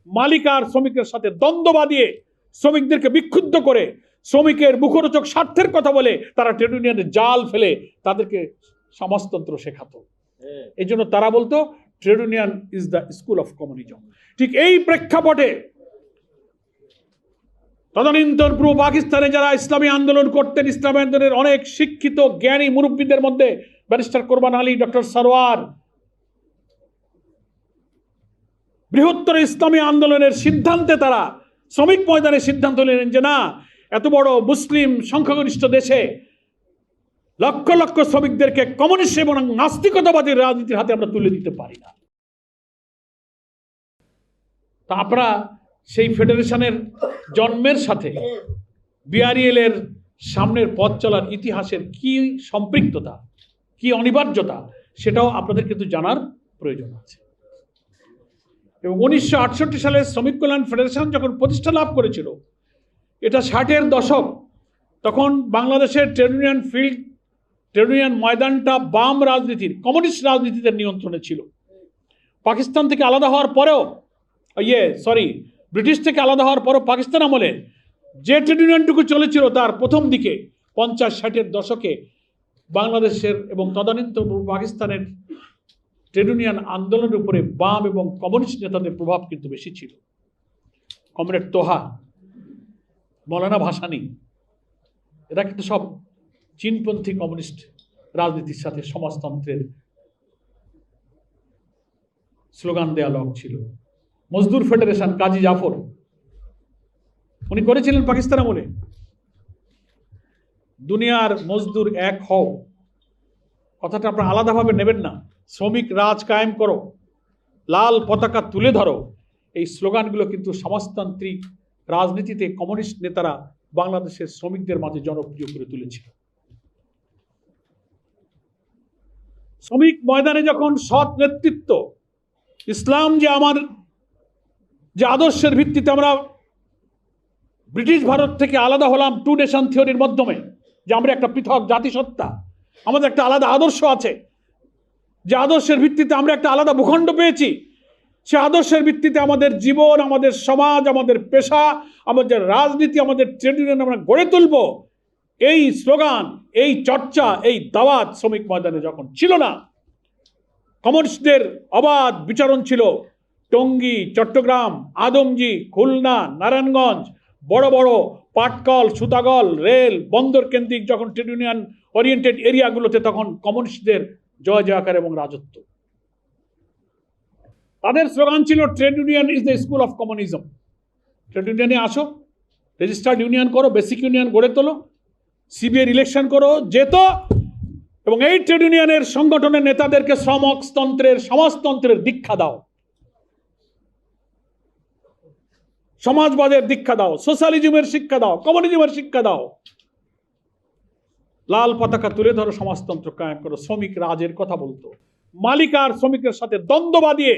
মালিক আর শ্রমিকের সাথে দ্বন্দ্ব বাঁধিয়ে শ্রমিকদেরকে বিক্ষুব্ধ করে শ্রমিকের মুখরোচক স্বার্থের কথা বলে তারা ট্রেড ইউনিয়নের জাল ফেলে তাদেরকে সমাজতন্ত্র শেখাতো। এই জন্য তারা বলতো trade union is the school of communism. ঠিক এই প্রেক্ষাপটে তদানীন্তন পূর্ব পাকিস্তানে যারা ইসলামী আন্দোলন করতেন, ইসলামী আন্দোলনের অনেক শিক্ষিত জ্ঞানী মুরব্বীদের মধ্যে ব্যারিস্টার কোরবান আলী, ডক্টর সরওয়ার, বৃহত্তর ইসলামী আন্দোলনের সিদ্ধান্তে তারা শ্রমিক ময়দানে সিদ্ধান্ত নিলেন যে না, এত বড় মুসলিম সংখ্যাগরিষ্ঠ দেশে লক্ষ লক্ষ শ্রমিকদেরকে কমিউনিস্ট এবং নাস্তিকতাবাদীর রাজনীতির হাতে আমরা তুলে দিতে পারি না। তা আমরা সেই ফেডারেশনের জন্মের সাথে বিআরএল এর সামনের পথ চলার ইতিহাসের কি সম্পৃক্ততা, কি অনিবার্যতা, সেটাও আপনাদের কিন্তু জানার প্রয়োজন আছে। এবং 1968 সালে শ্রমিক কল্যাণ ফেডারেশন যখন প্রতিষ্ঠা লাভ করেছিল, এটা 60-এর দশক, তখন বাংলাদেশের ট্রেড ইউনিয়ন ময়দানটা বাম রাজনীতির, কমিউনিস্ট রাজনীতিদের নিয়ন্ত্রণে ছিল। পাকিস্তান থেকে আলাদা হওয়ার পরেও ব্রিটিশ থেকে আলাদা হওয়ার পরেও পাকিস্তান আমলে যে ট্রেড ইউনিয়নটুকু চলেছিল তার প্রথম দিকে 50-60-এর দশকে বাংলাদেশের এবং তদানীন্তন পাকিস্তানের ট্রেড ইউনিয়ন আন্দোলনের উপরে বাম এবং কমিউনিস্ট নেতাদের প্রভাব কিন্তু বেশি ছিল। কমরেড তোহা, মৌলানা ভাসানী, এরা কিন্তু সব চীনপন্থী কমিউনিস্ট রাজনীতির সাথে সমাজতন্ত্রের স্লোগান দেওয়া লোক ছিল। মজদুর ফেডারেশন কাজী জাফর উনি করেছিলেন পাকিস্তান আমলে, দুনিয়ার মজদুর এক হও, কথাটা আপনারা আলাদাভাবে নেবেন না, শ্রমিক রাজ কায়েম করো, লাল পতাকা তুলে ধরো, এই স্লোগানগুলো কিন্তু সমাজতান্ত্রিক রাজনীতিতে কমিউনিস্ট নেতারা বাংলাদেশের শ্রমিকদের মাঝে জনপ্রিয় করে তুলেছিল। শ্রমিক ময়দানে যখন সৎ নেতৃত্ব, ইসলাম যে আমার যে আদর্শের ভিত্তিতে আমরা ব্রিটিশ ভারত থেকে আলাদা হলাম, টু নেশন থিওরির মাধ্যমে, যে আমরা একটা পৃথক জাতিসত্তা, আমাদের একটা আলাদা আদর্শ আছে, যে আদর্শের ভিত্তিতে আমরা একটা আলাদা ভূখণ্ড পেয়েছি, সে আদর্শের ভিত্তিতে আমাদের জীবন, আমাদের সমাজ, আমাদের পেশা, আমাদের রাজনীতি, আমাদের ট্রেড ইউনিয়ন আমরা গড়ে তুলব, এই স্লোগান, এই চর্চা, এই দাওয়াত শ্রমিক ময়দানে যখন ছিল না, কমিউনিস্টদের অবাধ বিচরণ ছিল টঙ্গী, চট্টগ্রাম, আদমজি, খুলনা, নারায়ণগঞ্জ, বড় বড় পাটকল, সুতাগল, রেল, বন্দর কেন্দ্রিক যখন ট্রেড ইউনিয়ন ওরিয়েন্টেড এরিয়াগুলোতে তখন কমিউনিস্টদের জয় জয়কার এবং রাজত্ব। তাদের স্লোগান ছিল trade union is the school of communism. Trade ইউনিয়নে আসো, রেজিস্টার্ড ইউনিয়ন করো, বেসিক ইউনিয়ন গড়ে তোলো, সিবিআই ইলেকশন করো, যেত, এবং এই ট্রেড ইউনিয়নের সংগঠনের নেতাদেরকে শ্রমকতন্ত্রের, সমাজতন্ত্রের দীক্ষা দাও, সমাজবাদের দীক্ষা দাও, সোশ্যালিজমের শিক্ষা দাও, কমিউনিজমের শিক্ষা দাও, লাল পতাকা তুলে ধরো, সমাজতন্ত্র কায়েম করো। শ্রমিক রাজের কথা বলতো। মালিক আর শ্রমিকের সাথে দ্বন্দ্ব বাঁধিয়ে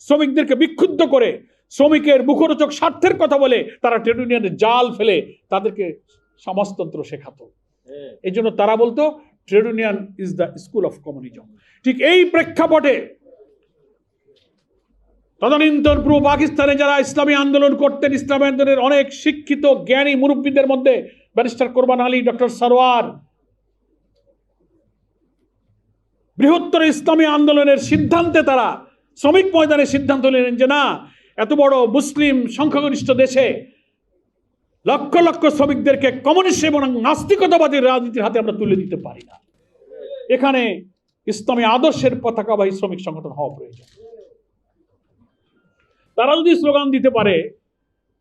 শ্রমিকদেরকে বিক্ষুব্ধ করে শ্রমিকের মুখরোচক স্বার্থের কথা বলে তারা ট্রেড ইউনিয়নের জাল ফেলে তাদেরকে সমাজতন্ত্র শেখাতো। এই জন্য তারা বলতো trade union is the school of communism. ঠিক এই প্রেক্ষাপটে তদানীন্তন পূর্ব পাকিস্তানে যারা ইসলামী আন্দোলন করতেন, ইসলামী আন্দোলনের অনেক শিক্ষিত জ্ঞানী মুরব্বীদের মধ্যে ব্যারিস্টার কোরবান আলী, ডক্টর সরওয়ার, বৃহত্তর ইসলামী আন্দোলনের সিদ্ধান্তে তারা শ্রমিক ময়দানে সিদ্ধান্ত নিলেন যে না, এত বড় মুসলিম সংখ্যাগরিষ্ঠ দেশে লক্ষ লক্ষ শ্রমিকদেরকে কমিউনিস্ট এবং নাস্তিকতাবাদীর রাজনীতির হাতে আমরা তুলে দিতে পারি না, এখানে ইসলামী আদর্শের পতাকাবাহী শ্রমিক সংগঠন হওয়া প্রয়োজন। তারা যদি স্লোগান দিতে পারে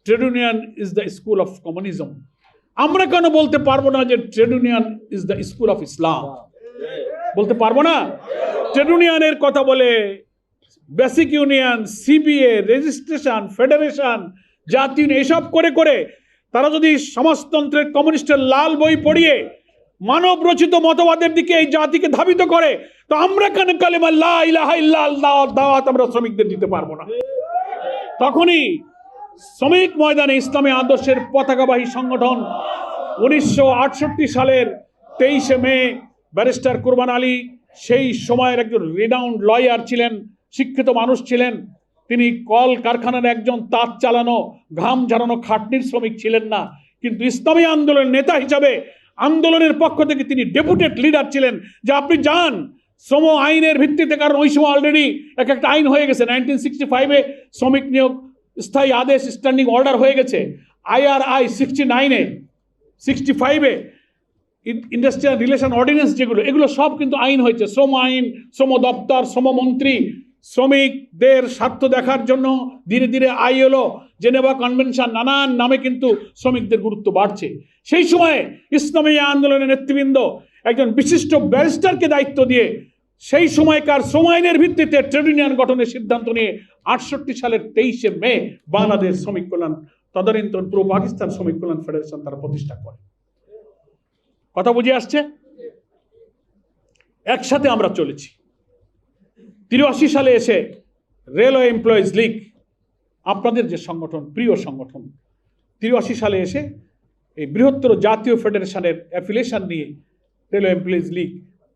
trade union is the school of communism, আমরা কেন বলতে পারবো না যে trade union is the school of Islam? বলতে পারবো না? ট্রেড ইউনিয়নের কথা বলে basic union, CBA, registration, federation, জাতীয় এসব করে করে তারা যদি সমাজতন্ত্রের কমিউনিস্টের লাল বই পড়িয়ে মানব রচিত মতবাদের দিকে এই জাতিকে ধাবিত করে, তো আমরা কেন কালিমা লা ইলাহা ইল্লাল্লাহ দাওয়াত আমরা শ্রমিকদের দিতে পারবো না? তখনই শ্রমিক ময়দানে ইসলামী আদর্শের পতাকাবাহী সংগঠন 1968 সালের 23শে মে ব্যারিস্টার কোরবান আলী, সেই সময়ের একজন রিনাউন্ড লয়ার ছিলেন, শিক্ষিত মানুষ ছিলেন, তিনি কল কারখানার একজন তাঁত চালানো ঘাম ঝরানো খাটনির শ্রমিক ছিলেন না, কিন্তু ইসলামী আন্দোলনের নেতা হিসাবে আন্দোলনের পক্ষ থেকে তিনি ডেপুটেড লিডার ছিলেন। যে আপনি যান শ্রম আইনের ভিত্তিতে, কারণ ওই সময় অলরেডি একটা আইন হয়ে গেছে 1965-এ শ্রমিক নিয়োগ স্থায়ী আদেশ স্ট্যান্ডিং অর্ডার হয়ে গেছে, IRI 69-এ 65-এ ইন্ডাস্ট্রিয়াল রিলেশন অর্ডিন্যান্স, যেগুলো এগুলো সব কিন্তু আইন হয়েছে। শ্রম আইন, শ্রম দপ্তর, শ্রমমন্ত্রী শ্রমিকদের স্বার্থ দেখার জন্য ধীরে ধীরে ILO, জেনেভা কনভেনশন, নানান নামে কিন্তু শ্রমিকদের গুরুত্ব বাড়ছে। সেই সময়ে ইসলামী আন্দোলনের নেতৃবৃন্দ একজন বিশিষ্ট ব্যারিস্টারকে দায়িত্ব দিয়ে সেই সময়কার শ্রম আইনের ভিত্তিতে ট্রেড ইউনিয়ন গঠনের সিদ্ধান্ত নিয়ে 68 সালের 23শে মে বাংলাদেশ শ্রমিক কল্যাণ, তদানীন্তন পূর্ব পাকিস্তান শ্রমিক কল্যাণ ফেডারেশন তারা প্রতিষ্ঠা করে। কথা বুঝে আসছে? একসাথে আমরা চলেছি। 83 সালে এসে রেলওয়ে এমপ্লয়িজ লীগ, আপনাদের যে সংগঠন, প্রিয় সংগঠন, 83 সালে এসে এই বৃহত্তর জাতীয় ফেডারেশনের অ্যাফিলিয়েশন নিয়ে রেলওয়ে এমপ্লয়িজ লীগ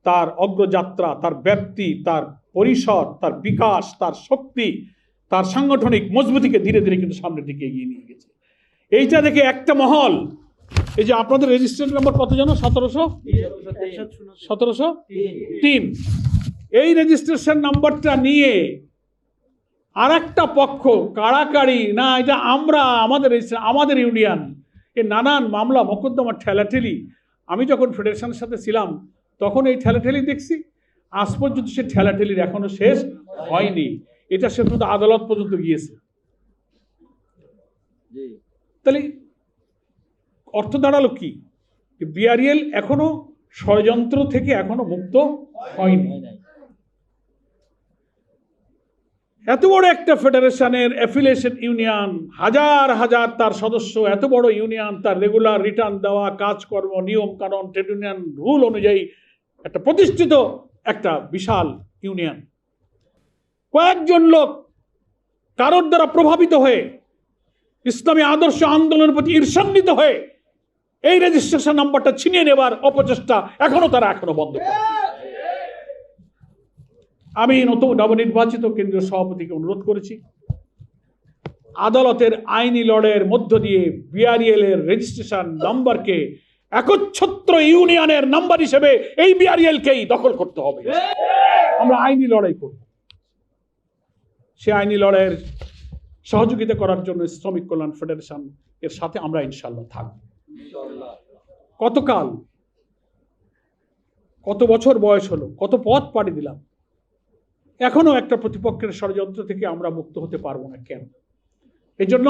তার অগ্রযাত্রা, তার ব্যাপ্তি, তার পরিসর, তার বিকাশ, তার শক্তি, তার সাংগঠনিক মজবুতিকে ধীরে ধীরে কিন্তু সামনের দিকে এগিয়ে নিয়ে গেছে। এইটা দেখে একটা মহল, এই যে আপনাদের রেজিস্ট্রেশন নাম্বার কত জানো? 1703। এই রেজিস্ট্রেশন নাম্বারটা নিয়ে আর একটা পক্ষ কাড়াকাড়ি, না এটা আমাদের ইউনিয়ন, এ নানান মামলা মোকদ্দমা ঠেলাঠেলি। আমি যখন ফেডারেশনের সাথে ছিলাম তখন এই ঠেলাঠেলি দেখছি, আজ পর্যন্ত সে ঠেলাঠেলির এখনো শেষ হয়নি। এটা সে পর্যন্ত আদালত পর্যন্ত গিয়েছে। তাহলে অর্থ দাঁড়ালো কি? BREL এখনো ষড়যন্ত্র থেকে এখনো মুক্ত হয়নি। এত বড় একটা ফেডারেশনের অ্যাফিলিয়েশন ইউনিয়ন, হাজার হাজার তার সদস্য, এত বড় ইউনিয়ন, তার রেগুলার রিটার্ন দেওয়া, কাজকর্ম, নিয়ম কানুন, ট্রেড ইউনিয়ন রুল অনুযায়ী একটা প্রতিষ্ঠিত একটা বিশাল ইউনিয়ন। কয়েকজন লোক কারোর দ্বারা প্রভাবিত হয়ে ইসলামী আদর্শ আন্দোলনের প্রতি ঈর্ষান্বিত হয়ে এই রেজিস্ট্রেশন নাম্বারটা ছিনিয়ে নেবার অপচেষ্টা এখনো বন্ধ করে। আমি নবনির্বাচিত কেন্দ্রীয় সভাপতিকে অনুরোধ করেছি, আদালতের আইনি লড়াইয়ের মধ্য দিয়ে BREL এর রেজিস্ট্রেশন নাম্বারকে একচ্ছত্র ইউনিয়নের নাম্বার হিসেবে এই BREL-কেই দখল করতে হবে। আমরা আইনি লড়াই করব। সে আইনি লড়াইয়ের সহযোগিতা করার জন্য শ্রমিক কল্যাণ ফেডারেশন এর সাথে আমরা ইনশাল্লাহ থাকব। কতকাল, কত বছর বয়স হলো, কত পথ পাড়ি দিলাম, এখনো একটা প্রতিপক্ষের ষড়যন্ত্র থেকে আমরা মুক্ত হতে পারবো না। কেন? এই জন্য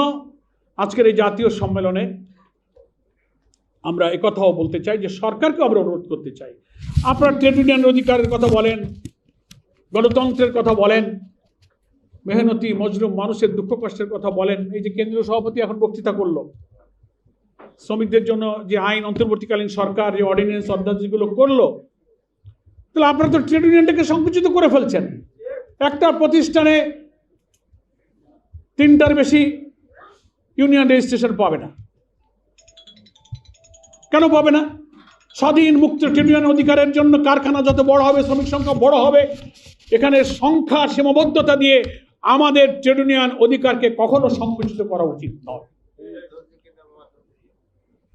আজকের এই জাতীয় সম্মেলনে আমরা একথাও বলতে চাই যে সরকারকে আমরা অনুরোধ করতে চাই, আপনারা ট্রেড ইউনিয়ন অধিকারের কথা বলেন, গণতন্ত্রের কথা বলেন, মেহনতি মজলুম মানুষের দুঃখ কষ্টের কথা বলেন। এই যে কেন্দ্রীয় সভাপতি এখন বক্তৃতা করলো, শ্রমিকদের জন্য যে আইন, অন্তর্বর্তীকালীন সরকার যে অর্ডিন্যান্স অধ্যাদেশগুলো করলো, তাহলে আপনারা তো ট্রেড ইউনিয়নটাকে সংকুচিত করে ফেলছেন। একটা প্রতিষ্ঠানে 3টার বেশি ইউনিয়ন রেজিস্ট্রেশন পাবে না। কেন পাবে না? স্বাধীন মুক্ত ট্রেড ইউনিয়ন অধিকারের জন্য কারখানা যত বড় হবে, শ্রমিক সংখ্যা বড় হবে। এখানে সংখ্যা সীমাবদ্ধতা দিয়ে আমাদের ট্রেড ইউনিয়ন অধিকারকে কখনো সংকুচিত করা উচিত নয়।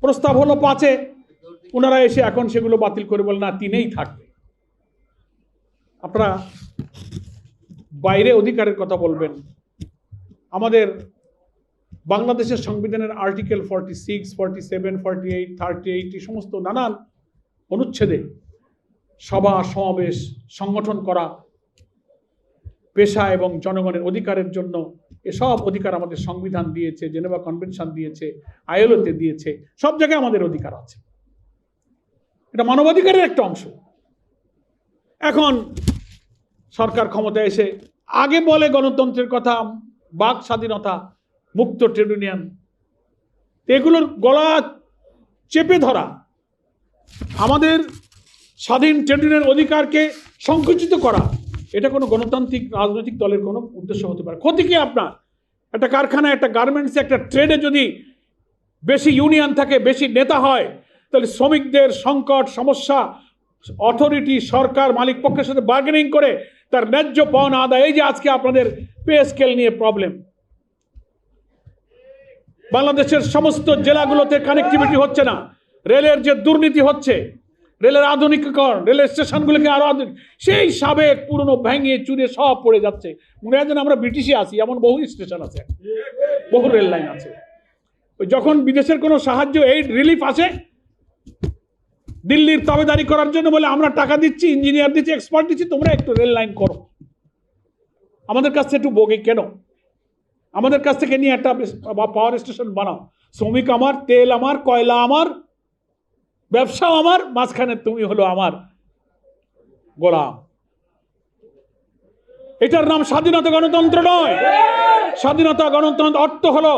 প্রস্তাব হলো 5-এ, ওনারা এসে এখন সেগুলো বাতিল করে বলেন না 3-এই থাকবে। আপনারা বাইরে অধিকারের কথা বলবেন। আমাদের বাংলাদেশের সংবিধানের আর্টিকেল 46, 47, 48, 38 এই সমস্ত নানান অনুচ্ছেদে সভা সমাবেশ সংগঠন করা, পেশা এবং জনগণের অধিকারের জন্য এসব অধিকার আমাদের সংবিধান দিয়েছে, জেনেভা কনভেনশন দিয়েছে, ILO-তে দিয়েছে, সব জায়গায় আমাদের অধিকার আছে। এটা মানবাধিকারের একটা অংশ। এখন সরকার ক্ষমতায় এসে আগে বলে গণতন্ত্রের কথা, বাক স্বাধীনতা, মুক্ত ট্রেড ইউনিয়ন, এগুলোর গলা চেপে ধরা, আমাদের স্বাধীন ট্রেড ইউনিয়ন অধিকারকে সংকুচিত করা, এটা কোনো গণতান্ত্রিক রাজনৈতিক দলের কোনো উদ্দেশ্য হতে পারে। ক্ষতি কি আপনার? একটা কারখানা, একটা গার্মেন্টসে, একটা ট্রেডে যদি বেশি ইউনিয়ন থাকে, বেশি নেতা হয়, তাহলে শ্রমিকদের সংকট সমস্যা অথরিটি, সরকার, মালিক পক্ষের সাথে বার্গেনিং করে তার ন্যায্য পাওনা আদায়। এই যে আজকে আপনাদের পে স্কেল নিয়ে প্রবলেম, বাংলাদেশের সমস্ত জেলাগুলোতে কানেক্টিভিটি হচ্ছে না, রেলের যে দুর্নীতি হচ্ছে, রেলের আধুনিকীকরণ, রেলের স্টেশনগুলোকে আরো আধুনিক, সেই সাবেক পুরনো ভেঙে চুরে সব পড়ে যাচ্ছে। মনে হয় যেন আমরা ব্রিটিশে আছি, এমন বহু স্টেশন আছে, বহু রেল লাইন আছে। যখন বিদেশের কোনো সাহায্য, এইড, রিলিফ আসে, দিল্লির তাবেদারি করার জন্য বলে আমরা টাকা দিচ্ছি, ইঞ্জিনিয়ার দিচ্ছি, এক্সপার্ট দিচ্ছি, তোমরা একটু রেল লাইন করো। আমাদের কাছ থেকে একটু বগে কেন? আমাদের কাছ থেকে নিয়ে একটা পাওয়ার স্টেশন বানাও। শ্রমিক আমার, তেল আমার, কয়লা আমার, ব্যবসাও আমার, মাঝখানে তুমি হলো আমার গোলাম। এটার নাম স্বাধীনতা, গণতন্ত্র নয়। স্বাধীনতা গণতন্ত্র অর্থ হলো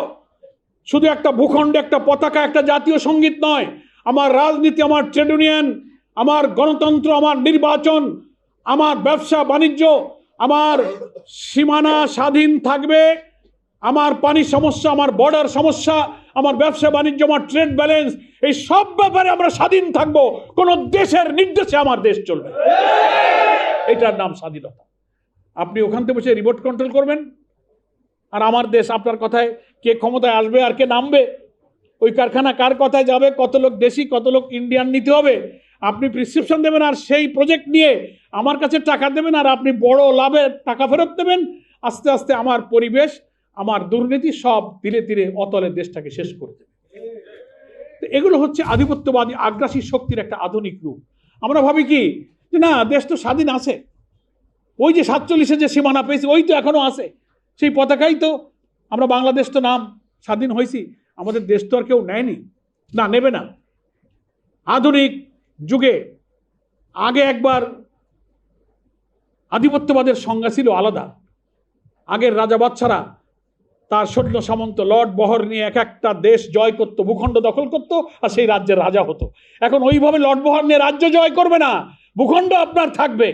শুধু একটা ভূখণ্ডে একটা পতাকা, একটা জাতীয় সঙ্গীত নয়। আমার রাজনীতি, আমার ট্রেড ইউনিয়ন, আমার গণতন্ত্র, আমার নির্বাচন, আমার ব্যবসা বাণিজ্য, আমার সীমানা স্বাধীন থাকবে, আমার পানি সমস্যা, আমার বর্ডার সমস্যা, আমার ব্যবসা বাণিজ্য, আমার ট্রেড ব্যালেন্স, এই সব ব্যাপারে আমরা স্বাধীন থাকবো। কোন দেশের নির্দেশে আমার দেশ চলবে, এটার নাম স্বাধীনতা। আপনি ওখান থেকে বসে রিমোট কন্ট্রোল করবেন, আর আমার দেশ আপনার কথায় কে ক্ষমতায় আসবে আর কে নামবে, ওই কারখানা কার কথায় যাবে, কত লোক দেশি কত লোক ইন্ডিয়ান নিতে হবে, আপনি প্রেসক্রিপশন দেবেন আর সেই প্রজেক্ট নিয়ে আমার কাছে টাকা দেবেন, আর আপনি বড় লাভে টাকা ফেরত দেবেন। আস্তে আস্তে আমার পরিবেশ, আমার দুর্নীতি সব ধীরে ধীরে অতলে দেশটাকে শেষ করে দেবে। এগুলো হচ্ছে আধিপত্যবাদী আগ্রাসী শক্তির একটা আধুনিক রূপ। আমরা ভাবি কি যে না, দেশ তো স্বাধীন আছে, ওই যে 47-এ যে সীমানা পেয়েছি ওই তো এখনো আছে, সেই পতাকাই তো, আমরা বাংলাদেশ তো নাম স্বাধীন হয়েছি, আমাদের দেশ তো আর কেউ নেয়নি, না নেবে না। আধুনিক যুগে আগে একবার আধিপত্যবাদের সংজ্ঞা ছিল আলাদা। আগের রাজা বাদশারা তার সৈন্য সামন্ত লর্ড বহর নিয়ে এক একটা দেশ জয় করত, ভূখণ্ড দখল করত, আর সেই রাজ্যের রাজা হতো। এখন ওইভাবে লর্ড বহর নিয়ে রাজ্য জয় করবে না, ভূখণ্ড আপনার থাকবে,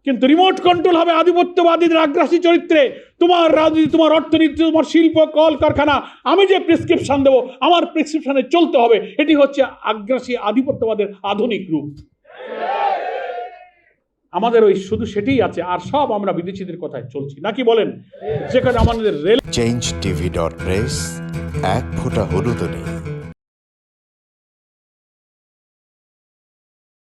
কিন্তু রিমোট কন্ট্রোল হবে আধিপত্যবাদীদের আগ্রাসী চরিত্রে। তোমার রাজনীতি, তোমার অর্থনীতি, তোমার শিল্প কল কারখানা, আমি যে প্রেসক্রিপশন দেবো আমার প্রেসক্রিপশনে চলতে হবে। এটি হচ্ছে আগ্রাসী আধিপত্যবাদের আধুনিক রূপ। আমাদের ওই শুধু সেটাই আছে, আর সব আমরা বিদেশিদের কথায় চলছি নাকি বলেন? যেখানে আমাদের রেল change tv.press এক ফোঁটা হলুদও নেই।